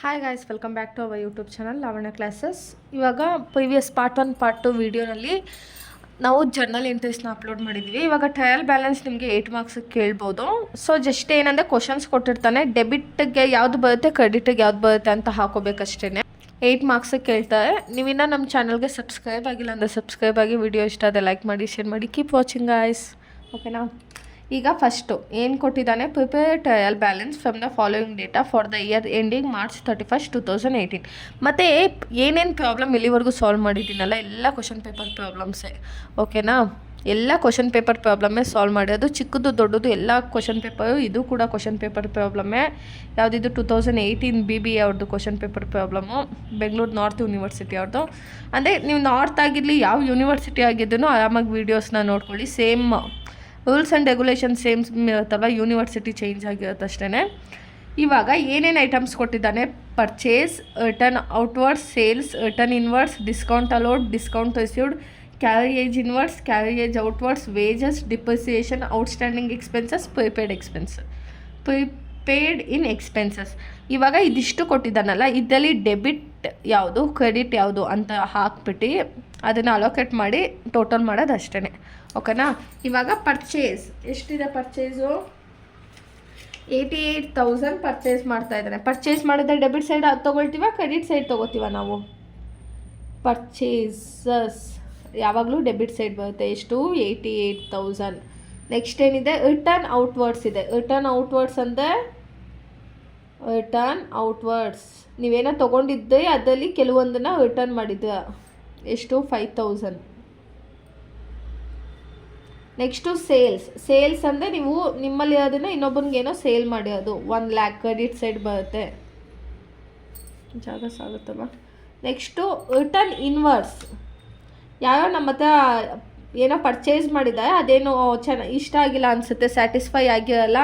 Hi guys, welcome back to our YouTube channel Lavanya classes. ಇವಾಗ previous part 1 part 2 ವೀಡಿಯೋನಲ್ಲಿ ನಾವು journal ಎಂಟ್ರೀಸ್ನ upload ಮಾಡಿದ್ವಿ. ಇವಾಗ ಟ್ರಯಲ್ ಬ್ಯಾಲೆನ್ಸ್ ನಿಮಗೆ 8 ಮಾರ್ಕ್ಸಿಗೆ ಕೇಳ್ಬೋದು. ಸೊ ಜಸ್ಟ್ ಏನಂದರೆ ಕ್ವಶನ್ಸ್ ಕೊಟ್ಟಿರ್ತಾನೆ, ಡೆಬಿಟ್ಗೆ ಯಾವುದು ಬರುತ್ತೆ, ಕ್ರೆಡಿಟ್ಗೆ ಯಾವ್ದು ಬರುತ್ತೆ ಅಂತ ಹಾಕೋಬೇಕಷ್ಟೇ. 8 ಮಾರ್ಕ್ಸಿಗೆ ಕೇಳ್ತಾರೆ. ನೀವಿನ್ನ ನಮ್ಮ ಚಾನಲ್ಗೆ ಸಬ್ಸ್ಕ್ರೈಬ್ ಆಗಿಲ್ಲ ಅಂದರೆ ಸಬ್ಸ್ಕ್ರೈಬ್ ಆಗಿ, ವಿಡಿಯೋ ಇಷ್ಟ ಆದರೆ ಲೈಕ್ ಮಾಡಿ, ಶೇರ್ ಮಾಡಿ. Keep watching guys. ಓಕೆನಾ? ಈಗ ಫಸ್ಟು ಏನು ಕೊಟ್ಟಿದ್ದಾನೆ, prepare trial balance from the following data for the year ending March 31, 2018. ಮತ್ತು ಏನೇನು ಪ್ರಾಬ್ಲಮ್ ಇಲ್ಲಿವರೆಗೂ ಸಾಲ್ವ್ ಮಾಡಿದ್ದೀನಲ್ಲ, ಎಲ್ಲ ಕ್ವಶನ್ ಪೇಪರ್ ಪ್ರಾಬ್ಲಮ್ಸೇ. ಓಕೆನಾ? ಎಲ್ಲ ಕ್ವಶನ್ ಪೇಪರ್ ಪ್ರಾಬ್ಲಮ್ಮೇ ಸಾಲ್ವ್ ಮಾಡೋದು, ಚಿಕ್ಕದು ದೊಡ್ಡದು ಎಲ್ಲ ಕ್ವಶನ್ ಪೇಪರು. ಇದು ಕೂಡ ಕ್ವಶನ್ ಪೇಪರ್ ಪ್ರಾಬ್ಲಮ್ಮೇ. ಯಾವುದಿದು 2018 BBA ಅವ್ರದ್ದು question paper problem, Bengaluru north university ಅವ್ರದ್ದು. ಅಂದರೆ ನೀವು ನಾರ್ತ್ ಆಗಿರಲಿ, ಯಾವ ಯೂನಿವರ್ಸಿಟಿ ಆಗಿದ್ದೂ ಆರಾಮಾಗಿ ವೀಡಿಯೋಸ್ನ ನೋಡ್ಕೊಳ್ಳಿ. Same rules and regulation same ಇರುತ್ತಲ್ವ, ಯೂನಿವರ್ಸಿಟಿ ಚೇಂಜ್ ಆಗಿರುತ್ತೆ ಅಷ್ಟೇ. ಇವಾಗ ಏನೇನು ಐಟಮ್ಸ್ ಕೊಟ್ಟಿದ್ದಾನೆ, purchase, return outwards, sales, return inwards, discount allowed, discount received, carriage inwards, carriage outwards, wages, depreciation, outstanding expenses, prepaid expense, prepaid in expenses. ಇವಾಗ ಇದಿಷ್ಟು ಕೊಟ್ಟಿದ್ದಾನಲ್ಲ, ಇದರಲ್ಲಿ debit ಯಾವುದು, ಕ್ರೆಡಿಟ್ ಯಾವುದು ಅಂತ ಹಾಕ್ಬಿಟ್ಟು ಅದನ್ನು ಅಲೋಕೇಟ್ ಮಾಡಿ ಟೋಟಲ್ ಮಾಡೋದು ಅಷ್ಟೇ. ಓಕೆನಾ? ಇವಾಗ ಪರ್ಚೇಸ್ ಎಷ್ಟಿದೆ, ಪರ್ಚೇಸು 88,000 ಪರ್ಚೇಸ್ ಮಾಡ್ತಾ ಇದ್ದಾನೆ. ಪರ್ಚೇಸ್ ಮಾಡಿದ್ರೆ ಡೆಬಿಟ್ ಸೈಡ್ ತೊಗೊಳ್ತೀವ, ಕ್ರೆಡಿಟ್ ಸೈಡ್ ತೊಗೋತೀವ ನಾವು? ಪರ್ಚೇಸಸ್ ಯಾವಾಗಲೂ ಡೆಬಿಟ್ ಸೈಡ್ ಬರುತ್ತೆ. ಎಷ್ಟು? 88,000. ನೆಕ್ಸ್ಟ್ ಏನಿದೆ, ರಿಟರ್ನ್ ಔಟ್ವರ್ಡ್ಸ್ ಇದೆ. ರಿಟರ್ನ್ ಔಟ್ವರ್ಡ್ಸ್ ಅಂದರೆ ರಿಟರ್ನ್ ಔಟ್ವರ್ಡ್ಸ್ ನೀವೇನೋ ತೊಗೊಂಡಿದ್ದೆ ಅದರಲ್ಲಿ ಕೆಲವೊಂದನ್ನು ರಿಟರ್ನ್ ಮಾಡಿದ್ದೆ. ಎಷ್ಟು? 5,000. Next sales. ಸೇಲ್ಸ್ ಅಂದರೆ ನೀವು ನಿಮ್ಮಲ್ಲಿ ಅದನ್ನು ಇನ್ನೊಬ್ಬನಿಗೇನೋ ಸೇಲ್ ಮಾಡಿ, ಅದು 1 lakh ಕ್ರೆಡಿಟ್ ಸೈಡ್ ಬರುತ್ತೆ. ಜಾಗ ಸಾಗುತ್ತಲ್ಲ. ನೆಕ್ಸ್ಟು ರಿಟರ್ನ್ ಇನ್ವರ್ಡ್ಸ್, ಯಾರೋ ನಮ್ಮ ಹತ್ರ ಏನೋ ಪರ್ಚೇಸ್ ಮಾಡಿದ್ದಾರೆ, ಅದೇನೋ ಇಷ್ಟ ಆಗಿಲ್ಲ ಅನಿಸುತ್ತೆ, ಸ್ಯಾಟಿಸ್ಫೈ ಆಗಿರಲ್ಲ,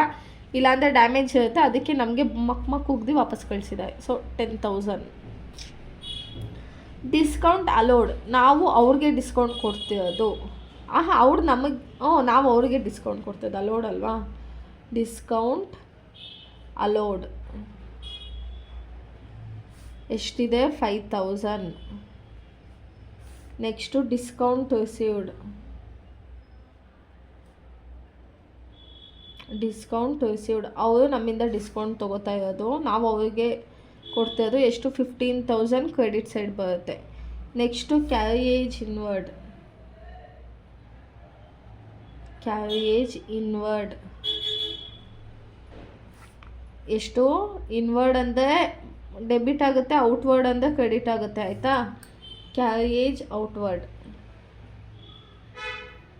ಇಲ್ಲಾಂದರೆ ಡ್ಯಾಮೇಜ್ ಇರುತ್ತೆ, ಅದಕ್ಕೆ ನಮಗೆ ಮಕ್ ಉಗ್ದು ವಾಪಸ್ ಕಳಿಸಿದ್ದಾರೆ. ಸೊ 10,000. ಡಿಸ್ಕೌಂಟ್ ಅಲೋಡ್, ನಾವು ಅವ್ರಿಗೆ ಡಿಸ್ಕೌಂಟ್ ಕೊಡ್ತಿರೋದು. ಅವ್ರು ನಮಗೆ ನಾವು ಅವ್ರಿಗೆ ಡಿಸ್ಕೌಂಟ್ ಕೊಡ್ತಿದ್ದು, ಅಲೋಡ್ ಅಲ್ವಾ? ಡಿಸ್ಕೌಂಟ್ ಅಲೋಡ್ ಎಷ್ಟಿದೆ? 5,000. Next discount received. Discount received ಅವರು ನಮ್ಮಿಂದ ಡಿಸ್ಕೌಂಟ್ ತೊಗೋತಾ ಇರೋದು, ನಾವು ಅವರಿಗೆ ಕೊಡ್ತಿರೋದು. ಎಷ್ಟು? 15,000 ಕ್ರೆಡಿಟ್ ಸೈಡ್ ಬರುತ್ತೆ. Next carriage inward. Carriage inward ಎಷ್ಟು? ಇನ್ವರ್ಡ್ ಅಂದರೆ ಡೆಬಿಟ್ ಆಗುತ್ತೆ, ಔಟ್ವರ್ಡ್ ಅಂದರೆ ಕ್ರೆಡಿಟ್ ಆಗುತ್ತೆ. ಆಯಿತಾ? Carriage outward.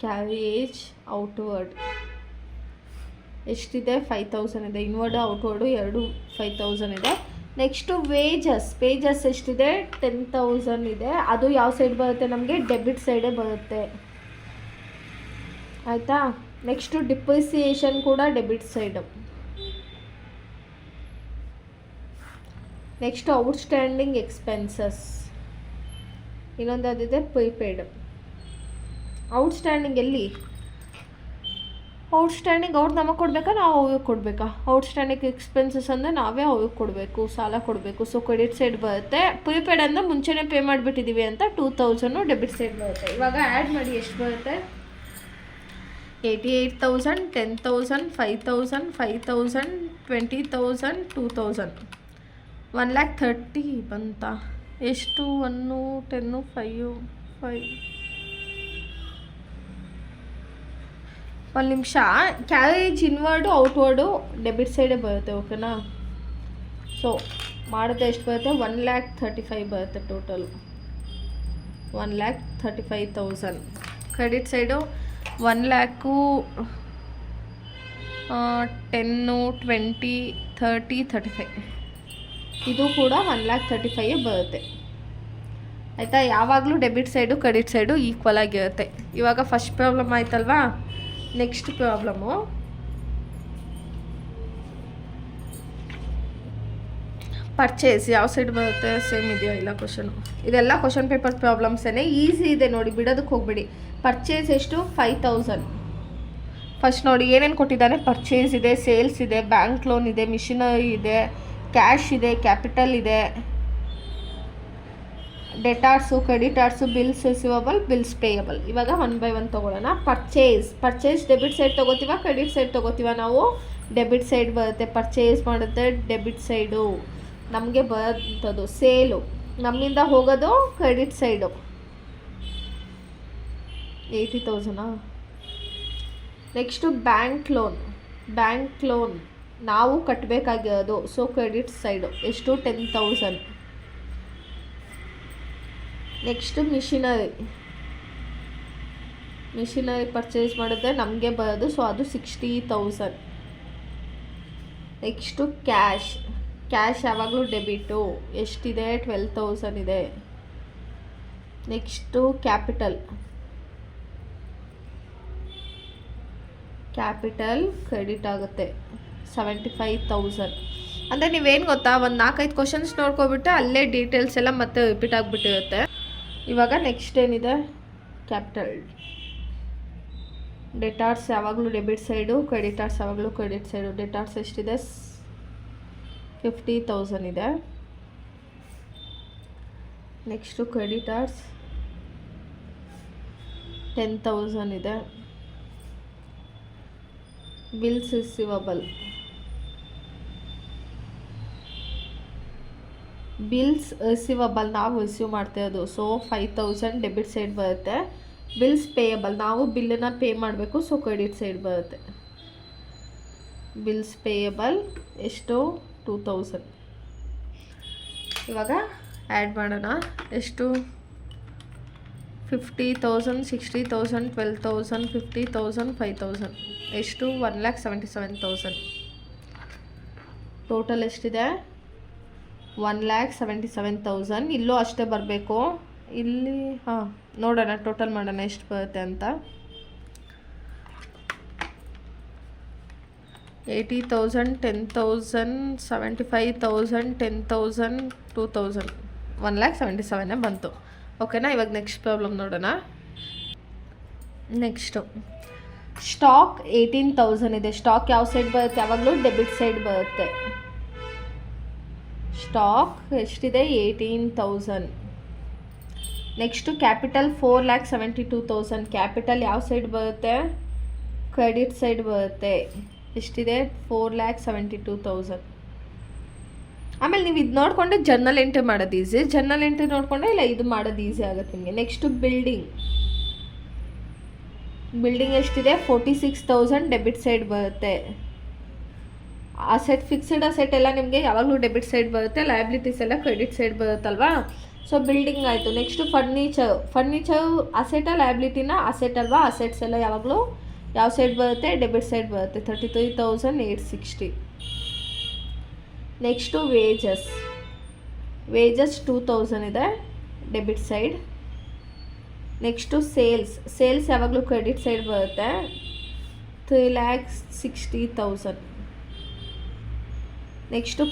ಕ್ಯಾರಿಯೇಜ್ ಔಟ್ವರ್ಡ್ ಎಷ್ಟಿದೆ? 5,000 ಇದೆ. ಇನ್ವರ್ಡ್ ಔಟ್ವರ್ಡು ಎರಡು 5,000 ಇದೆ. Next wages. ವೇಜಸ್ ಎಷ್ಟಿದೆ? 10,000 ಇದೆ. ಅದು ಯಾವ ಸೈಡ್ ಬರುತ್ತೆ ನಮಗೆ? ಡೆಬಿಟ್ ಸೈಡೇ ಬರುತ್ತೆ. ಆಯಿತಾ? ನೆಕ್ಸ್ಟು ಡಿಪ್ರಿಸಿಯೇಷನ್ ಕೂಡ debit side. Next outstanding expenses. ಇನ್ನೊಂದು ಅದಿದೆ ಪ್ರಿಪೇಯ್ಡ್. ಔಟ್ಸ್ಟ್ಯಾಂಡಿಂಗ್ ಎಲ್ಲಿ? ಔಟ್ಸ್ಟ್ಯಾಂಡಿಂಗ್ ಅವ್ರು ನಮಗೆ ಕೊಡಬೇಕಾ, ನಾವು ಅವ್ರಿಗೆ ಕೊಡಬೇಕಾ? ಔಟ್ಸ್ಟ್ಯಾಂಡಿಂಗ್ ಎಕ್ಸ್ಪೆನ್ಸಸ್ ಅಂದರೆ ನಾವೇ ಅವ್ರಿಗೆ ಕೊಡಬೇಕು, ಸಾಲ ಕೊಡಬೇಕು. ಸೊ ಕ್ರೆಡಿಟ್ ಸೈಡ್ ಬರುತ್ತೆ. ಪ್ರಿಪೇಯ್ಡ್ ಅಂದರೆ ಮುಂಚೆನೇ ಪೇ ಮಾಡಿಬಿಟ್ಟಿದ್ದೀವಿ ಅಂತ 2,000 ಡೆಬಿಟ್ ಸೈಡ್ ಬರುತ್ತೆ. ಇವಾಗ ಆ್ಯಡ್ ಮಾಡಿ ಎಷ್ಟು ಬರುತ್ತೆ? 88,000, 10,000, 5,000, 5,000, 20,000, 2,000, 1,30,000 ಬಂತ. ಎಷ್ಟು? 1, 10, 5. ಒಂದು ನಿಮಿಷ. ಕ್ಯಾರೇಜ್ ಇನ್ವರ್ಡು ಔಟ್ವರ್ಡು ಡೆಬಿಟ್ ಸೈಡೇ ಬರುತ್ತೆ. ಓಕೆನಾ? ಸೊ ಮಾಡಿದ್ರೆ ಎಷ್ಟು ಬರುತ್ತೆ? 1,35,000 ಬರುತ್ತೆ ಟೋಟಲು. 1,35,000. Credit side 1,00,000, 10, 20, 30, 35. ಇದು ಕೂಡ 1,35,000 ಬರುತ್ತೆ. ಆಯಿತಾ? ಯಾವಾಗಲೂ debit side credit side equal ಆಗಿರುತ್ತೆ. ಇವಾಗ ಫಸ್ಟ್ ಪ್ರಾಬ್ಲಮ್ ಆಯ್ತಲ್ವಾ? ನೆಕ್ಸ್ಟ್ ಪ್ರಾಬ್ಲಮ್ಮು ಪರ್ಚೇಸ್ ಯಾವ ಸೈಡ್ ಬರುತ್ತೆ? ಸೇಮ್ ಇದೆಯಾ? ಇಲ್ಲ ಕ್ವಶನು. ಇದೆಲ್ಲ ಕ್ವಶನ್ ಪೇಪರ್ ಪ್ರಾಬ್ಲಮ್ಸೇ, ಈಸಿ ಇದೆ ನೋಡಿ, ಬಿಡೋದಕ್ಕೆ ಹೋಗ್ಬಿಡಿ. ಪರ್ಚೇಸ್ ಎಷ್ಟು? 5,000. ಫಸ್ಟ್ ನೋಡಿ ಏನೇನು ಕೊಟ್ಟಿದ್ದಾನೆ. ಪರ್ಚೇಸ್ ಇದೆ, ಸೇಲ್ಸ್ ಇದೆ, ಬ್ಯಾಂಕ್ ಲೋನ್ ಇದೆ, ಮಿಷಿನರಿ ಇದೆ, ಕ್ಯಾಶ್ ಇದೆ, ಕ್ಯಾಪಿಟಲ್ ಇದೆ, debtors, creditors, bills receivable, bills payable. ಇವಾಗ 1 by 1 ತೊಗೊಳ್ಳೋಣ. ಪರ್ಚೇಸ್ ಡೆಬಿಟ್ ಸೈಡ್ ತೊಗೋತೀವ, ಕ್ರೆಡಿಟ್ ಸೈಡ್ ತೊಗೋತೀವ? ನಾವು ಡೆಬಿಟ್ ಸೈಡ್ ಬರುತ್ತೆ. ಪರ್ಚೇಸ್ ಮಾಡುತ್ತೆ ಡೆಬಿಟ್ ಸೈಡು ನಮಗೆ ಬರೋಂಥದ್ದು. ಸೇಲು ನಮ್ಮಿಂದ ಹೋಗೋದು credit side. 80,000. Next bank loan ನಾವು ಕಟ್ಟಬೇಕಾಗಿರೋದು, ಸೊ ಕ್ರೆಡಿಟ್ ಸೈಡು. ಎಷ್ಟು? 10,000. ನೆಕ್ಸ್ಟು ಮಿಷಿನರಿ ಪರ್ಚೇಸ್ ಮಾಡಿದ್ರೆ ನಮಗೆ ಬರೋದು, ಸೊ ಅದು 60,000. ನೆಕ್ಸ್ಟು ಕ್ಯಾಶ್ ಯಾವಾಗಲೂ ಡೆಬಿಟು. ಎಷ್ಟಿದೆ? 12,000 ಇದೆ. ನೆಕ್ಸ್ಟು ಕ್ಯಾಪಿಟಲ್ ಕ್ರೆಡಿಟ್ ಆಗುತ್ತೆ, 75,000. ಅಂದರೆ ನೀವೇನು ಗೊತ್ತಾ, ಒಂದು 4-5 ಕ್ವಶನ್ಸ್ ನೋಡ್ಕೊಬಿಟ್ಟು ಅಲ್ಲೇ ಡೀಟೇಲ್ಸ್ ಎಲ್ಲ ಮತ್ತೆ ರಿಪೀಟ್ ಆಗಿಬಿಟ್ಟಿರುತ್ತೆ. ಇವಾಗ ನೆಕ್ಸ್ಟ್ ಏನಿದೆ? ಕ್ಯಾಪಿಟಲ್. ಡೆಟಾರ್ಸ್ ಯಾವಾಗಲೂ ಡೆಬಿಟ್ ಸೈಡು, ಕ್ರೆಡಿಟಾರ್ಸ್ ಯಾವಾಗಲೂ ಕ್ರೆಡಿಟ್ ಸೈಡು. ಡೆಟಾರ್ಸ್ ಎಷ್ಟಿದೆ? 50,000 ಇದೆ. ನೆಕ್ಸ್ಟು ಕ್ರೆಡಿಟಾರ್ಸ್ 10,000 ಇದೆ. ಬಿಲ್ಸ್ ರಿಸಿವಬಲ್ ನಾವು ರಿಸೀವ್ ಮಾಡ್ತಿರೋದು, ಸೊ 5,000 ಡೆಬಿಟ್ ಸೈಡ್ ಬರುತ್ತೆ. ಬಿಲ್ಸ್ ಪೇಯಬಲ್ ನಾವು ಬಿಲ್ಲನ್ನು ಪೇ ಮಾಡಬೇಕು, ಸೊ ಕ್ರೆಡಿಟ್ ಸೈಡ್ ಬರುತ್ತೆ. ಬಿಲ್ಸ್ ಪೇಯಬಲ್ ಎಷ್ಟು? 2,000. ಇವಾಗ ಆ್ಯಡ್ ಮಾಡೋಣ. ಎಷ್ಟು? 50,000, 60,000, 12,000, 50,000, 5,000. ಎಷ್ಟು? 1,77,000. ಟೋಟಲ್ ಎಷ್ಟಿದೆ? 1,77,000. ಇಲ್ಲೂ ಅಷ್ಟೇ ಬರಬೇಕು. ಇಲ್ಲಿ ನೋಡೋಣ, ಟೋಟಲ್ ಮಾಡೋಣ ಎಷ್ಟು ಬರುತ್ತೆ ಅಂತ. 80,000, 10,000, 75,000, 10,000, 2,000, 1,77,000 ಬಂತು. ಓಕೆನಾ? ಇವಾಗ ನೆಕ್ಸ್ಟ್ ಪ್ರಾಬ್ಲಮ್ ನೋಡೋಣ. ನೆಕ್ಸ್ಟು ಸ್ಟಾಕ್ 18,000 ಇದೆ. ಸ್ಟಾಕ್ ಯಾವ ಸೈಡ್ ಬರುತ್ತೆ? ಯಾವಾಗಲೂ ಡೆಬಿಟ್ ಸೈಡ್ ಬರುತ್ತೆ. ಸ್ಟಾಕ್ ಎಷ್ಟಿದೆ? 18,000. Next capital 4,72,000. ಕ್ಯಾಪಿಟಲ್ ಯಾವ ಸೈಡ್ ಬರುತ್ತೆ? ಕ್ರೆಡಿಟ್ ಸೈಡ್ ಬರುತ್ತೆ. ಎಷ್ಟಿದೆ? 4,72,000. ಆಮೇಲೆ ನೀವು ಇದು ನೋಡಿಕೊಂಡು ಜರ್ನಲ್ ಎಂಟ್ರಿ ಮಾಡೋದು ಈಸಿ. ಜರ್ನಲ್ ಎಂಟ್ರಿ ನೋಡಿಕೊಂಡೆ ಇಲ್ಲ ಇದು ಮಾಡೋದು ಈಸಿ ಆಗುತ್ತೆ ನಿಮಗೆ. ನೆಕ್ಸ್ಟು ಬಿಲ್ಡಿಂಗ್ ಎಷ್ಟಿದೆ? 46,000 ಡೆಬಿಟ್ ಸೈಡ್ ಬರುತ್ತೆ. ಅಸೆಟ್, ಫಿಕ್ಸ್ಡ್ ಅಸೆಟ್ ಎಲ್ಲ ನಿಮಗೆ ಯಾವಾಗಲೂ ಡೆಬಿಟ್ ಸೈಡ್ ಬರುತ್ತೆ. ಲಯಬಿಲಿಟೀಸ್ ಎಲ್ಲ ಕ್ರೆಡಿಟ್ ಸೈಡ್ ಬರುತ್ತಲ್ವಾ? ಸೊ ಬಿಲ್ಡಿಂಗ್ ಆಯಿತು. ನೆಕ್ಸ್ಟು ಫರ್ನಿಚರ್ ಅಸೆಟಾ ಲಯಬಿಲಿಟಿನ? ಅಸೆಟ್ ಅಲ್ವಾ? ಅಸೆಟ್ಸ್ ಎಲ್ಲ ಯಾವಾಗಲೂ ಯಾವ ಸೈಡ್ ಬರುತ್ತೆ? ಡೆಬಿಟ್ ಸೈಡ್ ಬರುತ್ತೆ. 33,860. ನೆಕ್ಸ್ಟು ವೇಜಸ್ 2,000 ಇದೆ ಡೆಬಿಟ್ ಸೈಡ್. ನೆಕ್ಸ್ಟು ಸೇಲ್ಸ್ ಯಾವಾಗಲೂ ಕ್ರೆಡಿಟ್ ಸೈಡ್ ಬರುತ್ತೆ. 3,60,000. ನೆಕ್ಸ್ಟು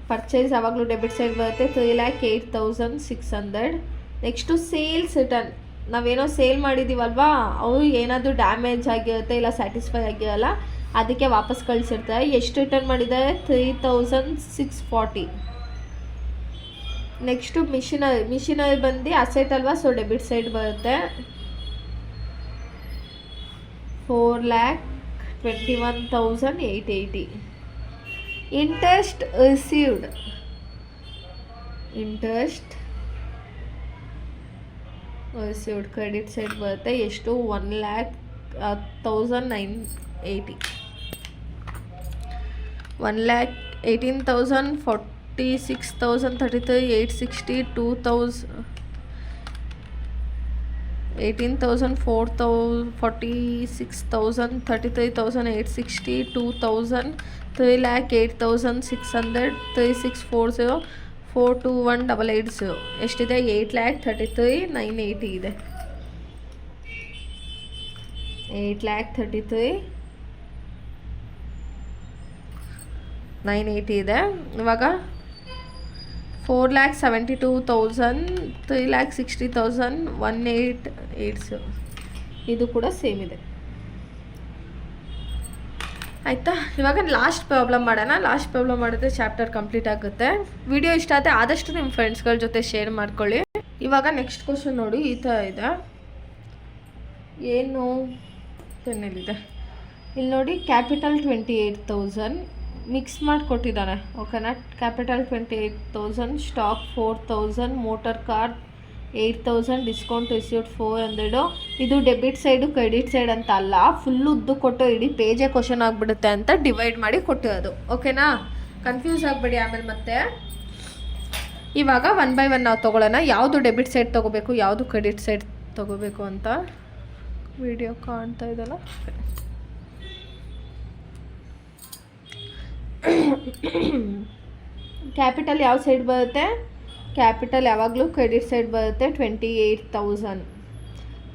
ಪರ್ಚೇಸ್ ಯಾವಾಗಲೂ ಡೆಬಿಟ್ ಸೈಡ್ ಬರುತ್ತೆ. 3,08,600. ನೆಕ್ಸ್ಟು ಸೇಲ್ಸ್ ರಿಟರ್ನ್, ನಾವೇನೋ ಸೇಲ್ ಮಾಡಿದ್ದೀವಲ್ವಾ, ಅವು ಏನಾದರೂ ಡ್ಯಾಮೇಜ್ ಆಗಿರುತ್ತೆ ಇಲ್ಲ ಸ್ಯಾಟಿಸ್ಫೈ ಆಗಿರಲ್ಲ, ಅದಕ್ಕೆ ವಾಪಸ್ ಕಳಿಸಿರ್ತಾರೆ. ಎಷ್ಟು ರಿಟರ್ನ್ ಮಾಡಿದ್ದಾರೆ? 3,640. ನೆಕ್ಸ್ಟು ಮಿಷಿನರಿ ಬಂದು ಅಸೆಟ್ ಅಲ್ವಾ, ಸೊ ಡೆಬಿಟ್ ಸೈಡ್ ಬರುತ್ತೆ. 4,21,880. ಇಂಟ್ರೆಸ್ಟ್ ರಿಸೀವ್ಡ್ ಕ್ರೆಡಿಟ್ ಸೈಡ್ ಬರುತ್ತೆ. ಎಷ್ಟು? 1,18,080. 1,18,000, 46,000, 33,860, 2,000, 18,000, 46,000, 33,860, 2,000, 3,08,600, 3,640, 421,880. ಎಷ್ಟಿದೆ? 8,33,980 ಇದೆ. 8,33,980 ಇದೆ. ಇವಾಗ 4,72,000, 3,60,000, 1,880. ಇದು ಕೂಡ ಸೇಮ್ ಇದೆ. ಆಯಿತಾ. ಇವಾಗ ಲಾಸ್ಟ್ ಪ್ರಾಬ್ಲಮ್ ಮಾಡೋಣ. ಲಾಸ್ಟ್ ಪ್ರಾಬ್ಲಮ್ ಮಾಡಿದ್ರೆ ಚಾಪ್ಟರ್ ಕಂಪ್ಲೀಟ್ ಆಗುತ್ತೆ. ವಿಡಿಯೋ ಇಷ್ಟ ಆದರೆ ಆದಷ್ಟು ನಿಮ್ಮ ಫ್ರೆಂಡ್ಸ್ಗಳ ಜೊತೆ ಶೇರ್ ಮಾಡ್ಕೊಳ್ಳಿ. ಇವಾಗ ನೆಕ್ಸ್ಟ್ ಕ್ವಶನ್ ನೋಡಿ, ಈ ಥರ ಇದೆ. ಏನು ಪೆನ್ನಲ್ಲಿದೆ ಇಲ್ಲಿ ನೋಡಿ. ಕ್ಯಾಪಿಟಲ್ 28,000 ಮಿಕ್ಸ್ ಮಾಡಿ ಕೊಟ್ಟಿದ್ದಾನೆ. ಓಕೆನಾ. Capital 28,000, stock 4,000, motor car 8,000, discount received 400. ಇದು ಡೆಬಿಟ್ ಸೈಡು ಕ್ರೆಡಿಟ್ ಸೈಡ್ ಅಂತ ಅಲ್ಲ, ಫುಲ್ಲು ಉದ್ದು ಕೊಟ್ಟು ಇಡೀ ಪೇಜೇ ಕ್ವಶನ್ ಆಗಿಬಿಡುತ್ತೆ ಅಂತ ಡಿವೈಡ್ ಮಾಡಿ ಕೊಟ್ಟಿರೋದು. ಓಕೆನಾ. ಕನ್ಫ್ಯೂಸ್ ಆಗಬೇಡಿ ಆಮೇಲೆ ಮತ್ತೆ. ಇವಾಗ 1 by 1 ನಾವು ತೊಗೊಳ್ಳೋಣ. ಯಾವುದು ಡೆಬಿಟ್ ಸೈಡ್ ತೊಗೋಬೇಕು, ಯಾವುದು ಕ್ರೆಡಿಟ್ ಸೈಡ್ ತೊಗೋಬೇಕು ಅಂತ. ವಿಡಿಯೋ ಕಾಣ್ತಾ ಇದೆಯಲ್ಲ. ಕ್ಯಾಪಿಟಲ್ ಯಾವ ಸೈಡ್ ಬರುತ್ತೆ? ಕ್ಯಾಪಿಟಲ್ ಯಾವಾಗಲೂ ಕ್ರೆಡಿಟ್ ಸೈಡ್ ಬರುತ್ತೆ, 28,000.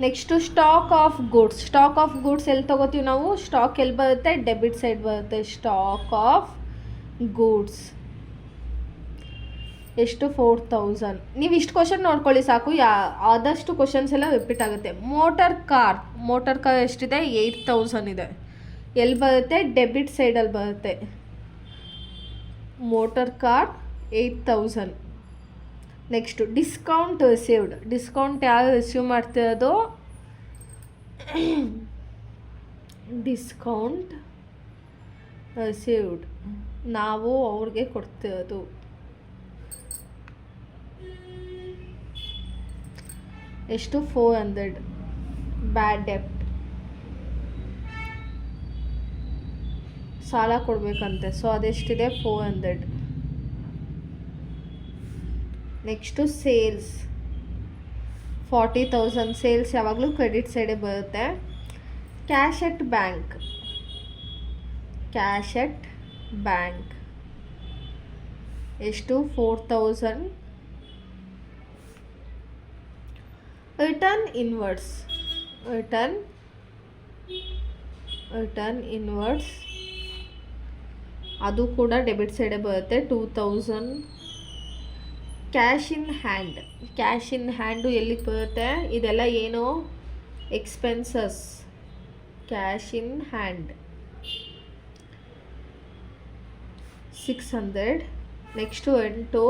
Next stock of goods. Stock of goods ಎಲ್ಲಿ ತೊಗೋತೀವಿ ನಾವು? ಸ್ಟಾಕ್ ಎಲ್ಲಿ ಬರುತ್ತೆ? ಡೆಬಿಟ್ ಸೈಡ್ ಬರುತ್ತೆ. ಸ್ಟಾಕ್ ಆಫ್ ಗೂಡ್ಸ್ ಎಷ್ಟು? 4,000. ನೀವು ಇಷ್ಟು ಕ್ವಶನ್ ನೋಡ್ಕೊಳ್ಳಿ ಸಾಕು, ಆದಷ್ಟು ಕ್ವಶನ್ಸ್ ಎಲ್ಲ ರಿಪೀಟ್ ಆಗುತ್ತೆ. ಮೋಟರ್ ಕಾರ್ ಎಷ್ಟಿದೆ? 8,000 ಇದೆ. ಎಲ್ಲಿ ಬರುತ್ತೆ? ಡೆಬಿಟ್ ಸೈಡಲ್ಲಿ ಬರುತ್ತೆ. Motor car 8,000. Next discount received. Discount ಯಾರು ರಿಸೀವ್ ಮಾಡ್ತಿರೋದು? ಡಿಸ್ಕೌಂಟ್ ರಿಸೀವ್ಡ್ ನಾವು ಅವ್ರಿಗೆ ಕೊಡ್ತಿರೋದು. ಎಷ್ಟು? 400. ಬ್ಯಾಡ್ ಡೆಪ್ಟ್, ಸಾಲ ಕೊಡಬೇಕಂತೆ, ಸೊ ಅದೆಷ್ಟಿದೆ? 400. Next sales 40,000. ಸೇಲ್ಸ್ ಯಾವಾಗಲೂ ಕ್ರೆಡಿಟ್ ಸೈಡೇ ಬರುತ್ತೆ. ಕ್ಯಾಶ್ ಎಟ್ ಬ್ಯಾಂಕ್ ಎಷ್ಟು? 4,000. ರಿಟರ್ನ್ ಇನ್ವರ್ಡ್ಸ್ ಅದು ಕೂಡ ಡೆಬಿಟ್ ಸೈಡೇ ಬರುತ್ತೆ, 2,000. ಕ್ಯಾಶ್ ಇನ್ ಹ್ಯಾಂಡು ಎಲ್ಲಿಗೆ ಬರುತ್ತೆ? ಇದೆಲ್ಲ ಏನು? Expenses. Cash in hand 600. Next 8,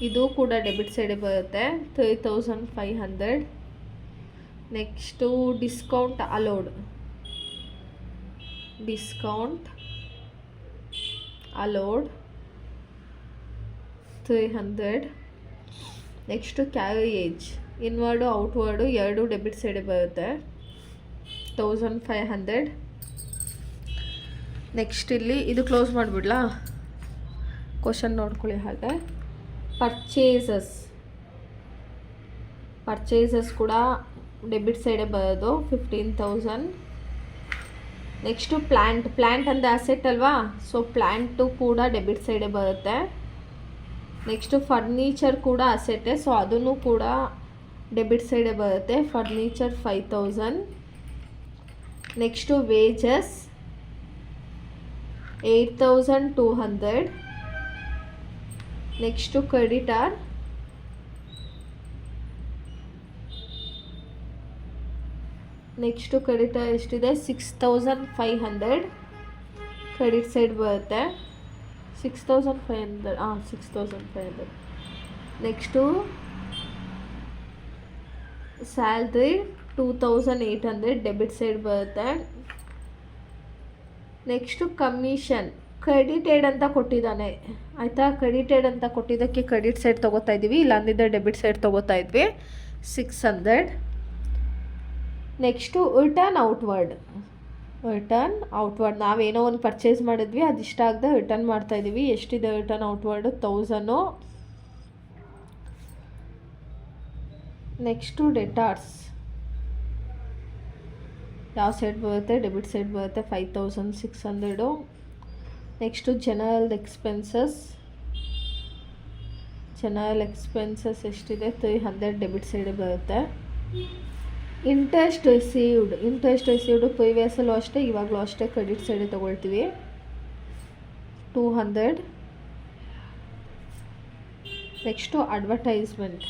ಇದು ಕೂಡ ಡೆಬಿಟ್ ಸೈಡೇ ಬರುತ್ತೆ, 3,500. Next discount allowed 300. Next carriage inward outward ಎರಡು ಡೆಬಿಟ್ ಸೈಡೇ ಬರುತ್ತೆ, 1,500. ನೆಕ್ಸ್ಟ್ ಇಲ್ಲಿ ಇದು ಕ್ಲೋಸ್ ಮಾಡಿಬಿಡ್ಲಾ? ಕ್ವಶನ್ ನೋಡ್ಕೊಳ್ಳಿ ಹಾಗೆ. ಪರ್ಚೇಸಸ್ ಕೂಡ ಡೆಬಿಟ್ ಸೈಡೇ ಬರೋದು, 15,000. ನೆಕ್ಸ್ಟು ಪ್ಲ್ಯಾಂಟ್ ಅಂದರೆ ಅಸೆಟ್ ಅಲ್ವಾ, ಸೊ ಪ್ಲ್ಯಾಂಟು ಕೂಡ ಡೆಬಿಟ್ ಸೈಡೇ ಬರುತ್ತೆ. ನೆಕ್ಸ್ಟು ಫರ್ನಿಚರ್ ಕೂಡ ಅಸೆಟ್ಟೆ, ಸೊ ಅದನ್ನು ಕೂಡ ಡೆಬಿಟ್ ಸೈಡೇ ಬರುತ್ತೆ, furniture 5,000. Next wages 8,200. Next creditor ಎಷ್ಟಿದೆ? 6,500 ಕ್ರೆಡಿಟ್ ಸೈಡ್ ಬರುತ್ತೆ, 6,500. 6,500. ನೆಕ್ಸ್ಟು ಸ್ಯಾಲ್ರಿ 2,800 ಡೆಬಿಟ್ ಸೈಡ್ ಬರುತ್ತೆ. ನೆಕ್ಸ್ಟು ಕಮಿಷನ್ ಕ್ರೆಡಿಟೆಡ್ ಅಂತ ಕೊಟ್ಟಿದ್ದಾನೆ ಆಯಿತಾ. ಕ್ರೆಡಿಟೆಡ್ ಅಂತ ಕೊಟ್ಟಿದ್ದಕ್ಕೆ ಕ್ರೆಡಿಟ್ ಸೈಡ್ ತೊಗೋತಾ ಇದ್ದೀವಿ, ಇಲ್ಲಾಂದಿದ್ದರೆ ಡೆಬಿಟ್ ಸೈಡ್ ತೊಗೋತಾ ಇದ್ವಿ, 600. ನೆಕ್ಸ್ಟು ರಿಟರ್ನ್ ಔಟ್ವರ್ಡ್ ನಾವೇನೋ ಒಂದು ಪರ್ಚೇಸ್ ಮಾಡಿದ್ವಿ, ಅದು ಇಷ್ಟ ಆಗದೆ ರಿಟರ್ನ್ ಮಾಡ್ತಾಯಿದ್ದೀವಿ. ಎಷ್ಟಿದೆ ರಿಟರ್ನ್ ಔಟ್ವರ್ಡು? 1,000. ನೆಕ್ಸ್ಟು ಡೆಟಾರ್ಸ್ ಯಾವ ಸೈಡ್ ಬರುತ್ತೆ? ಡೆಬಿಟ್ ಸೈಡ್ ಬರುತ್ತೆ, 5,600. ನೆಕ್ಸ್ಟು ಜನರಲ್ ಎಕ್ಸ್ಪೆನ್ಸಸ್ ಎಷ್ಟಿದೆ? 300 ಡೆಬಿಟ್ ಸೈಡ್ ಬರುತ್ತೆ. ಇಂಟ್ರೆಸ್ಟ್ ರಿಸೀವ್ಡ್ ಪ್ರೀವಿಯಸ್ಸಲ್ಲೂ ಅಷ್ಟೇ ಇವಾಗಲೂ ಅಷ್ಟೇ ಕ್ರೆಡಿಟ್ ಸೈಡೇ ತೊಗೊಳ್ತೀವಿ, 200. ನೆಕ್ಸ್ಟು ಅಡ್ವರ್ಟೈಸ್ಮೆಂಟ್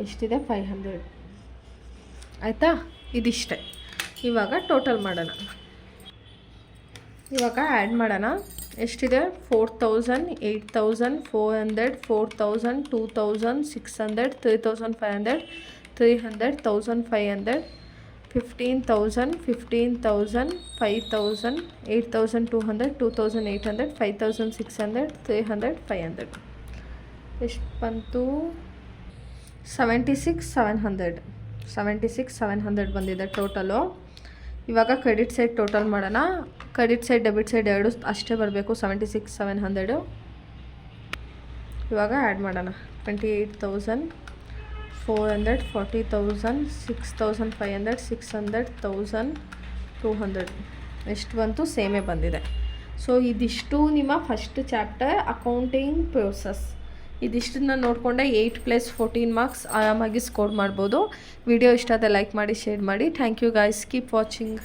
ಎಷ್ಟಿದೆ? 500. ಆಯಿತಾ. ಇದಿಷ್ಟೇ. ಇವಾಗ ಟೋಟಲ್ ಮಾಡೋಣ. ಇವಾಗ ಆ್ಯಡ್ ಮಾಡೋಣ. ಎಷ್ಟಿದೆ? 4000, 8400, 4000, 2000, 600, 3500, 300, 1500, 15,000, 15,000, 5,000, 8,200, 2,800, 5,600, 300, 500. ಎಷ್ಟು ಬಂತು? 76,700. 76,700 ಬಂದಿದೆ ಟೋಟಲು. ಇವಾಗ ಕ್ರೆಡಿಟ್ ಸೈಡ್ ಟೋಟಲ್ ಮಾಡೋಣ. ಕ್ರೆಡಿಟ್ ಸೈಡ್ ಡೆಬಿಟ್ ಸೈಡ್ ಎರಡು ಅಷ್ಟೇ ಬರಬೇಕು. 76,700. ಇವಾಗ ಆ್ಯಡ್ ಮಾಡೋಣ. 28,000, 400, 40,000, 6,500, 600, 1,000, 200. ಎಷ್ಟು ಬಂತು? ಸೇಮೇ ಬಂದಿದೆ. ಸೊ ಇದಿಷ್ಟು ನಿಮ್ಮ ಫಸ್ಟ್ ಚಾಪ್ಟರ್ ಅಕೌಂಟಿಂಗ್ ಪ್ರೋಸೆಸ್. ಇದಿಷ್ಟನ್ನ ನೋಡಿಕೊಂಡೆ 8+14 ಮಾರ್ಕ್ಸ್ ಆರಾಮಾಗಿ ಸ್ಕೋರ್ ಮಾಡ್ಬೋದು. ವಿಡಿಯೋ ಇಷ್ಟ ಆದರೆ ಲೈಕ್ ಮಾಡಿ, ಶೇರ್ ಮಾಡಿ. Thank you guys. Keep watching.